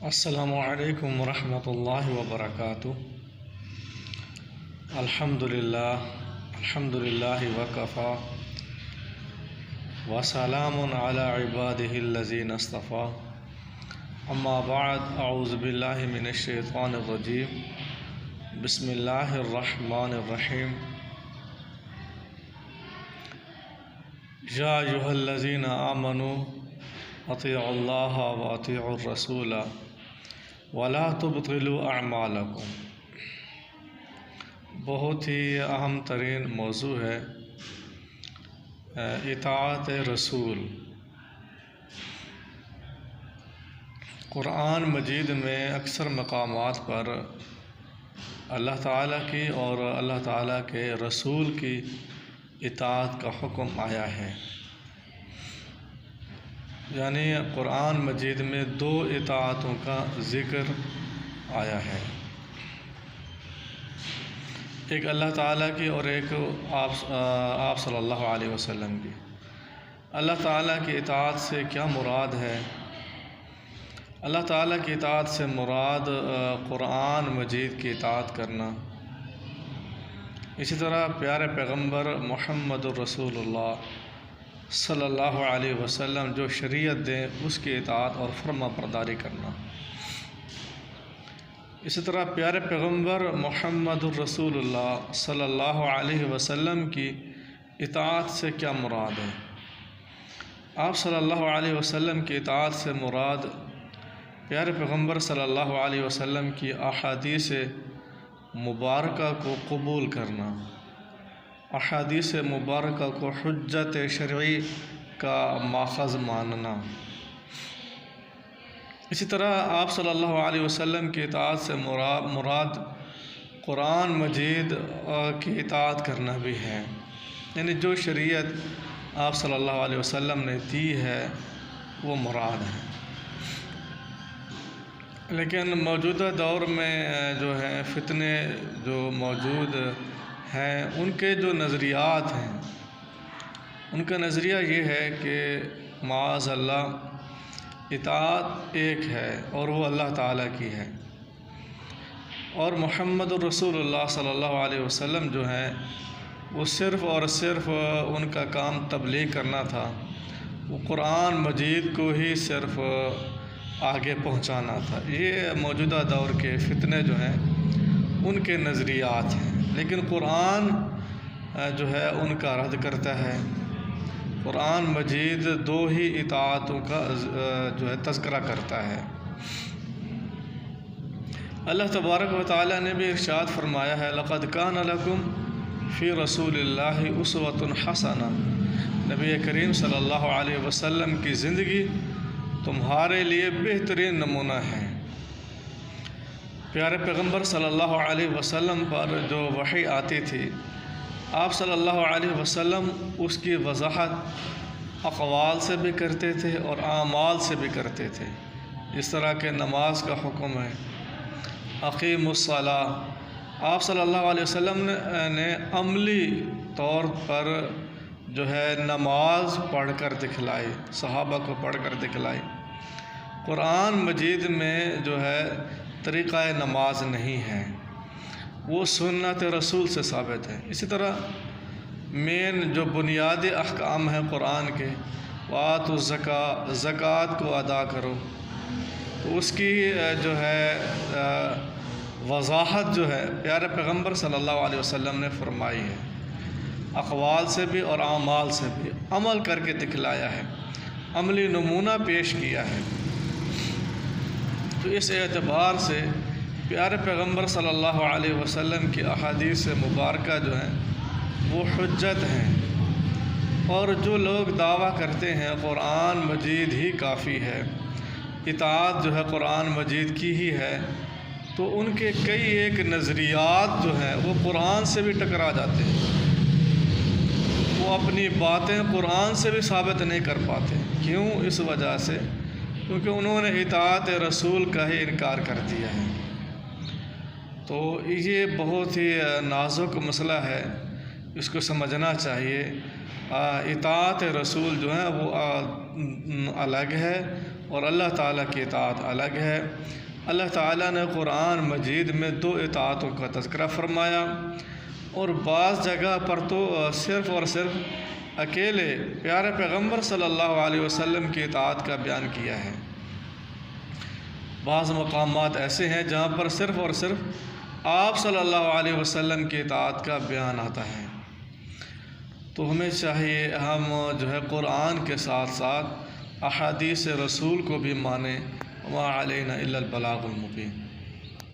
السلام علیکم ورحمۃ اللہ وبرکاتہ۔ الحمد للہ وکفیٰ وسلام علی عبادہ الذین اصطفیٰ، اما بعد، اعوذ باللہ من الشیطان الرجیم، بسم اللہ الرحمن الرحیم۔ یا ایھا الذین آمنوا اطیعوا اللہ واطیعوا الرسول ولا تبطلوا اعمالکم۔ بہت ہی اہم ترین موضوع ہے اطاعت رسول۔ قرآن مجید میں اکثر مقامات پر اللہ تعالیٰ کی اور اللہ تعالیٰ کے رسول کی اطاعت کا حکم آیا ہے، یعنی قرآن مجید میں دو اطاعتوں کا ذکر آیا ہے، ایک اللہ تعالیٰ کی اور ایک آپ صلی اللہ علیہ وسلم کی۔ اللہ تعالیٰ کی اطاعت سے کیا مراد ہے؟ اللہ تعالیٰ کی اطاعت سے مراد قرآن مجید کی اطاعت کرنا، اسی طرح پیارے پیغمبر محمد الرسول اللہ صلی اللہ علیہ وسلم جو شریعت دیں اس کی اطاعت اور فرما برداری کرنا۔ اسی طرح پیارے پیغمبر محمد الرسول اللہ صلی اللہ علیہ وسلم کی اطاعت سے کیا مراد ہے؟ آپ صلی اللہ علیہ وسلم کی اطاعت سے مراد پیارے پیغمبر صلی اللہ علیہ وسلم کی احادیث مبارکہ کو قبول کرنا، احادیث مبارکہ کو حجت شرعی کا ماخذ ماننا۔ اسی طرح آپ صلی اللہ علیہ وسلم کی اطاعت سے مراد قرآن مجید کی اطاعت کرنا بھی ہے، یعنی جو شریعت آپ صلی اللہ علیہ وسلم نے دی ہے وہ مراد ہے۔ لیکن موجودہ دور میں جو ہے فتنے جو موجود ہیں، ان کے جو نظریات ہیں، ان کا نظریہ یہ ہے کہ معاذ اللہ اطاعت ایک ہے اور وہ اللہ تعالیٰ کی ہے، اور محمد الرسول اللہ صلی اللہ علیہ وسلم جو ہیں وہ صرف اور صرف ان کا کام تبلیغ کرنا تھا، وہ قرآن مجید کو ہی صرف آگے پہنچانا تھا۔ یہ موجودہ دور کے فتنے جو ہیں ان کے نظریات ہیں، لیکن قرآن جو ہے ان کا رد کرتا ہے۔ قرآن مجید دو ہی اطاعتوں کا جو ہے تذکرہ کرتا ہے۔ اللہ تبارک و تعالیٰ نے بھی ارشاد فرمایا ہے، لقد کان لکم فی رسول اللہ اسوۃ حسنہ۔ نبی کریم صلی اللہ علیہ وسلم کی زندگی تمہارے لیے بہترین نمونہ ہے۔ پیارے پیغمبر صلی اللہ علیہ وسلم پر جو وحی آتی تھی، آپ صلی اللہ علیہ وسلم اس کی وضاحت اقوال سے بھی کرتے تھے اور اعمال سے بھی کرتے تھے۔ اس طرح کہ نماز کا حکم ہے، اقیموا الصلاۃ، آپ صلی اللہ علیہ وسلم نے عملی طور پر جو ہے نماز پڑھ کر دکھلائی، صحابہ کو پڑھ کر دکھلائی۔ قرآن مجید میں جو ہے طریقہ نماز نہیں ہے، وہ سنت رسول سے ثابت ہے۔ اسی طرح مین جو بنیادی احکام ہیں قرآن کے، وآتوا الزکاۃ، زکوٰۃ کو ادا کرو، تو اس کی جو ہے وضاحت جو ہے پیارے پیغمبر صلی اللہ علیہ وسلم نے فرمائی ہے، اقوال سے بھی اور اعمال سے بھی عمل کر کے دکھلایا ہے، عملی نمونہ پیش کیا ہے۔ تو اس اعتبار سے پیارے پیغمبر صلی اللہ علیہ وسلم کی احادیث مبارکہ جو ہیں وہ حجت ہیں، اور جو لوگ دعویٰ کرتے ہیں قرآن مجید ہی کافی ہے، اطاعت جو ہے قرآن مجید کی ہی ہے، تو ان کے کئی ایک نظریات جو ہیں وہ قرآن سے بھی ٹکرا جاتے ہیں، وہ اپنی باتیں قرآن سے بھی ثابت نہیں کر پاتے۔ کیوں؟ اس وجہ سے کیونکہ انہوں نے اطاعت رسول کا ہی انکار کر دیا ہے۔ تو یہ بہت ہی نازک مسئلہ ہے، اس کو سمجھنا چاہیے۔ اطاعت رسول جو ہے وہ الگ ہے اور اللہ تعالیٰ کی اطاعت الگ ہے۔ اللہ تعالیٰ نے قرآن مجید میں 2 اطاعتوں کا تذکرہ فرمایا، اور بعض جگہ پر تو صرف اور صرف اکیلے پیارے پیغمبر صلی اللہ علیہ وسلم کی اطاعت کا بیان کیا ہے۔ بعض مقامات ایسے ہیں جہاں پر صرف اور صرف آپ صلی اللہ علیہ وسلم کی اطاعت کا بیان آتا ہے۔ تو ہمیں چاہیے ہم جو ہے قرآن کے ساتھ ساتھ احادیث رسول کو بھی مانیں۔ وما علینا الا البلاغ المبین۔